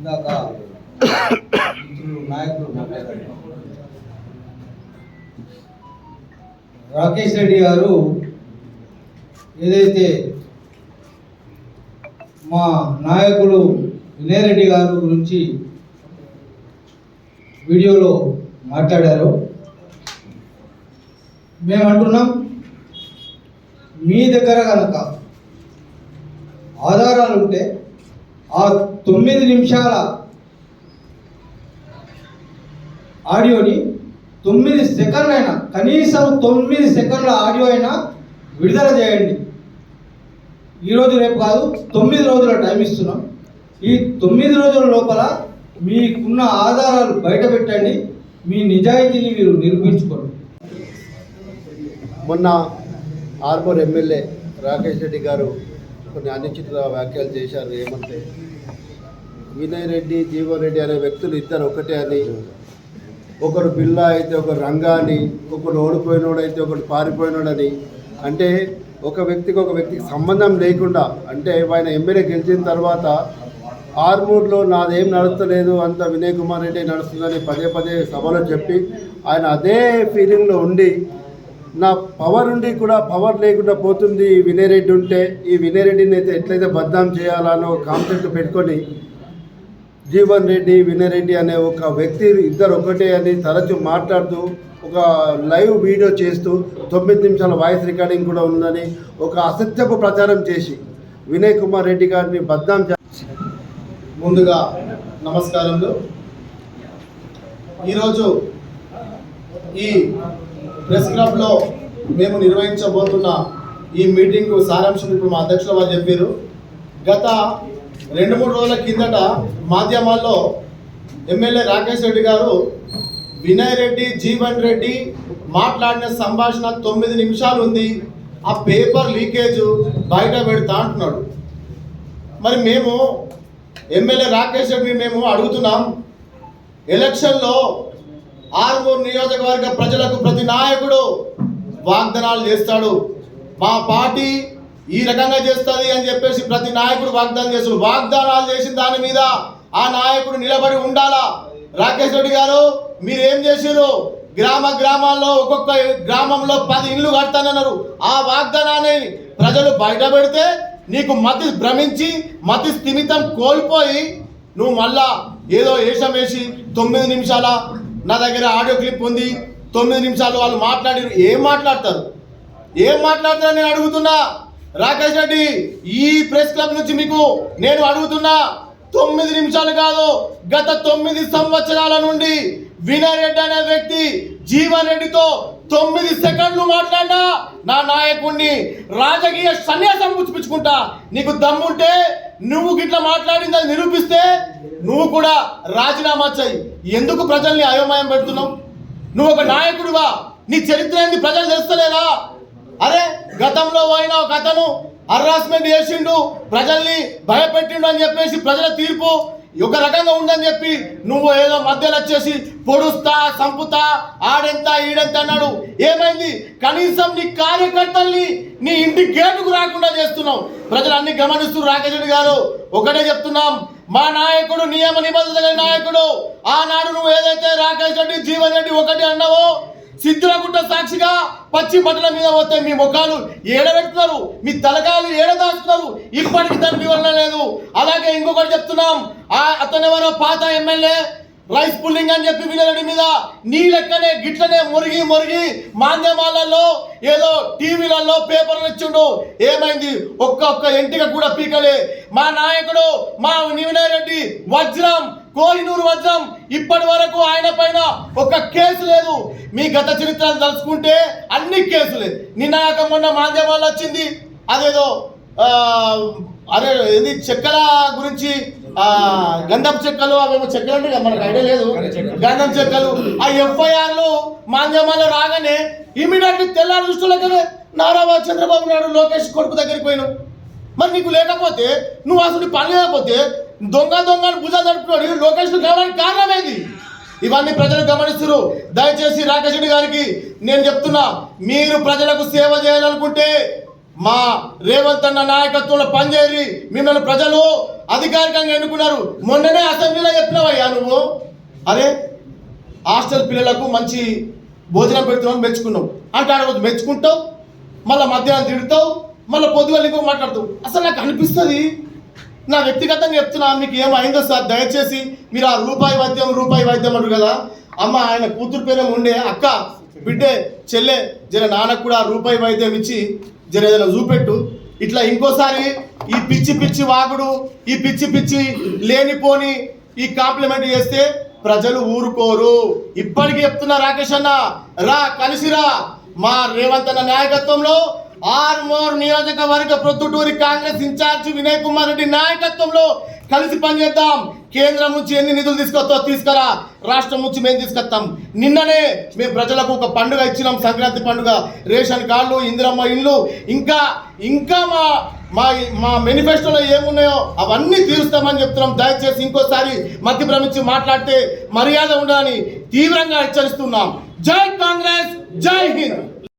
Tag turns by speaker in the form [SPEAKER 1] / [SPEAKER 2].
[SPEAKER 1] ఇందాక నాయకులు రాకేష్ రెడ్డి గారు ఏదైతే మా నాయకులు వినయ్ రెడ్డి గారు గురించి వీడియోలో మాట్లాడారు. మేము అంటున్నాం, మీ దగ్గర కనుక ఆధారాలు ఉంటే ఆ 9 నిమిషాల ఆడియోని 9 సెకండ్లు అయినా, కనీసం 9 సెకండ్ల ఆడియో అయినా విడుదల చేయండి. ఈరోజు రేపు కాదు, 9 రోజుల టైం ఇస్తున్నాం. ఈ 9 రోజుల లోపల మీకున్న ఆధారాలు బయట పెట్టండి, మీ నిజాయితీని మీరు నిరూపించుకోండి.
[SPEAKER 2] మొన్న ఆర్మూర్ ఎమ్మెల్యే రాకేష్ రెడ్డి గారు కొన్ని అనుచిత వ్యాఖ్యలు చేశారు. ఏమంటే వినయ్ రెడ్డి, జీవన్ రెడ్డి అనే వ్యక్తులు ఇద్దరు ఒకటే అని, ఒకరు బిల్ల అయితే ఒకరు రంగా అని, ఒకరు ఓడిపోయినోడైతే ఒకరు పారిపోయినోడని, అంటే ఒక వ్యక్తికి సంబంధం లేకుండా, అంటే ఆయన ఎమ్మెల్యే గెలిచిన తర్వాత ఆర్మూర్లో నాదేం నడుస్తలేదు, అంత వినయ్ కుమార్ రెడ్డి నడుస్తుందని పదే పదే సభలో చెప్పి ఆయన అదే ఫీలింగ్లో ఉండి, నా పవర్ ఉండి కూడా పవర్ లేకుండా పోతుంది వినయ్ రెడ్డి ఉంటే, ఈ వినయ్ రెడ్డిని అయితే ఎట్లయితే బద్నాం చేయాలనో కాన్సెప్ట్ పెట్టుకొని జీవన్ రెడ్డి, వినయ్ రెడ్డి అనే ఒక వ్యక్తి ఇద్దరు ఒకటే అని తరచూ మాట్లాడుతూ ఒక లైవ్ వీడియో చేస్తూ 9 నిమిషాల వాయిస్ రికార్డింగ్ కూడా ఉందని ఒక అసత్యపు ప్రచారం చేసి వినయ్ కుమార్ రెడ్డి గారిని బద్నాం చేసి.
[SPEAKER 3] ముందుగా నమస్కారములు. ఈరోజు ఈ ప్రెస్ క్లబ్లో మేము నిర్వహించబోతున్న ఈ మీటింగ్ సారాంశం ఇప్పుడు మా అధ్యక్షుల వారు చెప్పారు. గత 2-3 రోజుల కిందట మాధ్యమాల్లో ఎమ్మెల్యే రాకేష్ రెడ్డి గారు వినయ్ రెడ్డి, జీవన్ రెడ్డి మాట్లాడిన సంభాషణ 9 నిమిషాలు ఉంది, ఆ పేపర్ లీకేజ్ బయట పెడతా అంటున్నాడు. మరి మేము ఎమ్మెల్యే రాకేష్ రెడ్డిని మేము అడుగుతున్నాం, ఎలక్షన్లో ఆర్మూర్ నియోజకవర్గ ప్రజలకు ప్రతి నాయకుడు వాగ్దానాలు చేస్తాడు, మా పార్టీ ఈ రకంగా చేస్తుంది అని చెప్పేసి ప్రతి నాయకుడు వాగ్దానం చేస్తాడు. వాగ్దానాలు చేసిన దాని మీద ఆ నాయకుడు నిలబడి ఉండాలా. రాకేష్ రెడ్డి గారు మీరేం చేసారు? గ్రామాల్లో ఒక్కొక్క గ్రామంలో 10 ఇళ్ళు కడతానన్నారు. ఆ వాగ్దానాన్ని ప్రజలు బయట పెడితే నీకు మతి భ్రమించి మతి స్థిమితం కోల్పోయి నువ్వు మళ్ళా ఏదో వేషం వేసి 9 నిమిషాల నా దగ్గర ఆడియో క్లిప్ ఉంది, 9 నిమిషాలు వాళ్ళు మాట్లాడి ఏం మాట్లాడతారని నేను అడుగుతున్నా. రాకేష్ రెడ్డి, ఈ ప్రెస్ క్లబ్ నుంచి మీకు నేను అడుగుతున్నా, 9 నిమిషాలు కాదు, గత 9 సంవత్సరాల నుండి వినయ్ రెడ్డి అనే వ్యక్తి జీవన్ రెడ్డితో 9 సెకండ్లు మాట్లాడినా నా నాయకుడిని రాజకీయ సన్యాసం పుచ్చుకుంటా. నీకు దమ్ముంటే నువ్వు గిట్లా మాట్లాడింది అది నిరూపిస్తే నువ్వు కూడా రాజీనామా చెయ్యి. ఎందుకు ప్రజల్ని అయోమయం పెడుతున్నావు? నువ్వు ఒక నాయకుడివా, నీ చరిత్ర ఏంది ప్రజలు తెలుస్తలేదా? అరే గతంలో అయినా ఒక అతను హరాస్మెంట్ చేసిండు, ప్రజల్ని భయపెట్టిండు అని చెప్పేసి ప్రజల తీర్పు ఒక రకంగా ఉందని చెప్పి నువ్వు ఏదో మధ్యలో వచ్చేసి పొడుస్తా, సంపుతా, ఆడెంత ఈడెంత అన్నాడు. ఏమైంది? కనీసం నీ కార్యకర్తల్ని నీ ఇంటి గేటుకు రాకుండా చేస్తున్నావు. ప్రజలు అన్ని గమనిస్తున్నారు. రాకేష్ రెడ్డి గారు ఒకటే చెప్తున్నాం, మా నాయకుడు నియమ నిబంధనల నాయకుడు. ఆనాడు నువ్వు ఏదైతే రాకేష్ రెడ్డి, జీవన్ రెడ్డి ఒకటి అన్నావో, సిద్ధులగుట్ట సాక్షిగా పచ్చి బట్టల మీద పోతే మీ ముఖాలు ఏడబెడుతున్నారు, మీ తలకాయలు ఏడదాస్తున్నారు. ఇప్పటికి దాని వివరణ లేదు. అలాగే ఇంకొకటి చెప్తున్నాం, అతను ఎవరో పాత ఎమ్మెల్యే రైస్ పుల్లింగ్ అని చెప్పి వినయ్ మీద నీ లెక్కనే గిట్లనే మురిగి మాధ్యమాలలో ఏదో టీవీలలో పేపర్లు ఇచ్చిండు. ఏమైంది? ఒక్క ఎంటిక కూడా పీకలే. మా నాయకుడు మా వినయ్ రెడ్డి వజ్రం, కోహినూరు వజ్రం, ఇప్పటి వరకు ఆయన పైన ఒక కేసు లేదు. మీ గత చరిత్రలు తలుచుకుంటే అన్ని కేసులే. నిన్న మొన్న మాధ్యమాల్లో వచ్చింది అదేదో అదే ఇది చెక్కల గురించి, గంధం చెక్కలు, అవేమో చెక్కలు అంటే మనకు ఐడియా లేదు, గంధం చెక్కలు. ఆ ఎఫ్ఐఆర్లు మాధ్యమాల్లో రాగానే ఇమీడియట్లీ తెల్లారి దృష్టిలోనే నారా చంద్రబాబు నాయుడు లోకేష్ కొడుకు దగ్గరికి పోయినావు. మరి నీకు లేకపోతే నువ్వు అసలు పని లేకపోతే దొంగని భుజాలు నడుపుతున్నాడు లోకేష్ కావడానికి కారణమేది? ఇవన్నీ ప్రజలు గమనిస్తున్నారు. దయచేసి రాకేష్ రెడ్డి గారికి నేను చెప్తున్నా, మీరు ప్రజలకు సేవ చేయాలనుకుంటే మా రేవంత్ అన్న నాయకత్వంలో పనిచేరి మిమ్మల్ని ప్రజలు అధికారికంగా ఎన్నుకున్నారు. మొన్ననే అసెంబ్లీలో చెప్పినావయ్యా నువ్వు, అరే హాస్టల్ పిల్లలకు మంచి భోజనం పెడుతున్నావు మెచ్చుకున్నావు అంటే ఆ రోజు మెచ్చుకుంటావు, మళ్ళీ మధ్యాహ్నం తిడతావు, మళ్ళీ పొద్దుగల ఇంకో మాట్లాడుతావు. అసలు నాకు అనిపిస్తుంది, నా వ్యక్తిగతంగా చెప్తున్నా, మీకు ఏమైందో సార్ దయచేసి మీరు ఆ రూపాయి వైద్యం అంటారు కదా, అమ్మ ఆయన కూతురు పేరు ఉండే అక్క బిడ్డే చెల్లె జర నాన్నకు కూడా ఆ రూపాయి వైద్యం ఇచ్చి జర ఏదైనా చూపెట్టు. ఇట్లా ఇంకోసారి ఈ పిచ్చి వాగుడు, ఈ పిచ్చి లేనిపోని ఈ కాంప్లిమెంట్ చేస్తే ప్రజలు ఊరుకోరు. ఇప్పటికీ చెప్తున్నా రాకేష్ అన్న, రా కలిసిరా, మా రేవంత్ అన్న నాయకత్వంలో ఆర్మూర్ నియోజకవర్గ ప్రొద్దుటూరి కాంగ్రెస్ ఇన్ఛార్జ్ వినయ్ కుమార్ రెడ్డి నాయకత్వంలో కలిసి పనిచేద్దాం. కేంద్రం నుంచి ఎన్ని నిధులు తీసుకురా, రాష్ట్రం నుంచి మేము తీసుకొస్తాం. నిన్ననే మేము ప్రజలకు ఒక పండుగ ఇచ్చినాం, సంక్రాంతి పండుగ, రేషన్ కార్డులు, ఇందిరమ్మ ఇల్లు, ఇంకా మా మేనిఫెస్టోలో ఏమున్నాయో అవన్నీ తీరుస్తామని చెప్తున్నాం. దయచేసి ఇంకోసారి మధ్య భ్రమించి మాట్లాడితే మర్యాద ఉండదని తీవ్రంగా హెచ్చరిస్తున్నాం. జై కాంగ్రెస్, జై హింద్.